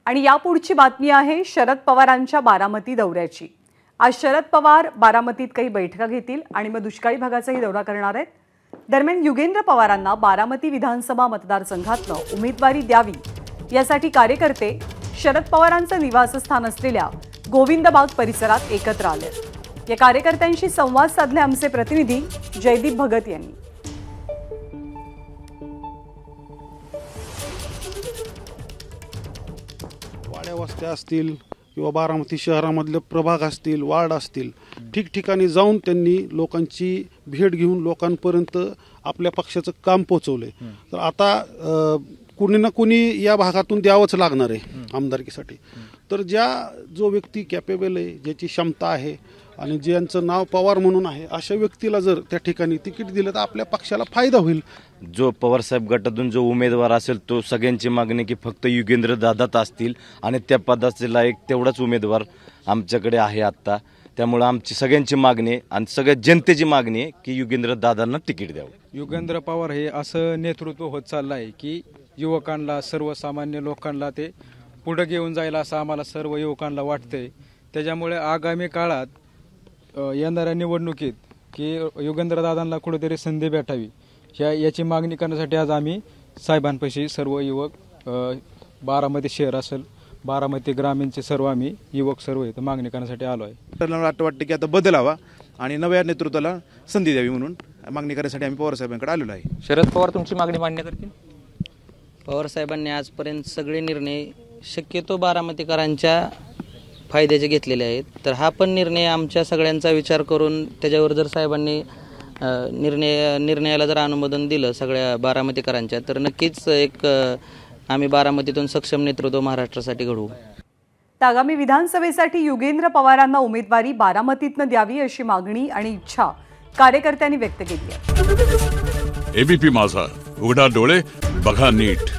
आणि यापुढची बातमी आहे शरद पवारांच्या बारामती दौऱ्याची। आज शरद पवार बारामतीत काही बैठका घेतील आणि मग दुष्काळी भागाचाही दौरा करणार आहेत। दरम्यान युगेंद्र पवारांना बारामती विधानसभा मतदारसंघातनं उमेदवारी द्यावी यासाठी कार्यकर्ते शरद पवारांचं निवासस्थान असलेल्या गोविंदबाग परिसरात एकत्र आले। या कार्यकर्त्यांशी संवाद साधले आमचे प्रतिनिधी जयदीप भगत यांनी। वस्त्या असतील किंवा बारामती शहरामधले प्रभाग असतील, वार्ड असतील, ठिकठिकाणी जाऊन त्यांनी लोकांची भेट घेऊन लोकांपर्यंत आपल्या पक्षाचं काम पोहोचवलंय। तर आता कुणी ना कुणी या भागातून द्यावंच लागणार आहे आमदारकीसाठी। तर जो व्यक्ती कॅपेबल आहे, ज्याची क्षमता आहे आणि ज्यांचं नाव पवार म्हणून आहे, अशा व्यक्तीला जर त्या ठिकाणी तिकीट दिलं तर आपल्या पक्षाला फायदा होईल। जो पवारसाहेब गटातून जो उमेदवार असेल तो सगळ्यांची मागणी की फक्त युगेंद्र दादाच असतील आणि त्या पदाचे लायक तेवढाच उमेदवार आमच्याकडे आहे आता। त्यामुळे आमची सगळ्यांची मागणी आहे आणि सगळ्या जनतेची मागणी आहे की युगेंद्र दादांना तिकीट द्यावं। युगेंद्र पवार हे असं नेतृत्व होत चाललं आहे की युवकांना, सर्वसामान्य लोकांना ते पुढे घेऊन जायला असं आम्हाला सर्व युवकांना वाटतंय। त्याच्यामुळे आगामी काळात येणाऱ्या निवडणुकीत की युगेंद्र दादांना कुठेतरी संधी भेटावी याची मागणी करण्यासाठी आज आम्ही साहेबांपाशी सर्व युवक बारामती शहर असेल, बारामती ग्रामीणचे सर्व आम्ही युवक सर्व इथं मागणी करण्यासाठी आलो आहे। मला वाटतं की आता बदल हवा आणि नव्या नेतृत्वाला संधी द्यावी म्हणून मागणी करण्यासाठी आम्ही पवार साहेबांकडे आलेलो आहे। शरद पवार तुमची मागणी मान्य करतील? पवार साहेबांनी आजपर्यंत सगळे निर्णय शक्यतो बारामतीकरांच्या फायद्याचे घेतलेले आहेत। तर हा पण निर्णय आमच्या सगळ्यांचा विचार करून त्याच्यावर जर साहेबांनी निर्णयाला जर अनुमोदन दिलं सगळ्या बारामतीकरांच्या, तर नक्कीच एक आम्ही बारामतीतून सक्षम नेतृत्व महाराष्ट्रासाठी घडवू। आगामी विधानसभेसाठी युगेंद्र पवारांना उमेदवारी बारामतीतनं द्यावी अशी मागणी आणि इच्छा कार्यकर्त्यांनी व्यक्त केली आहे। एबीपी माझा, उघडा डोळे बघा नीट।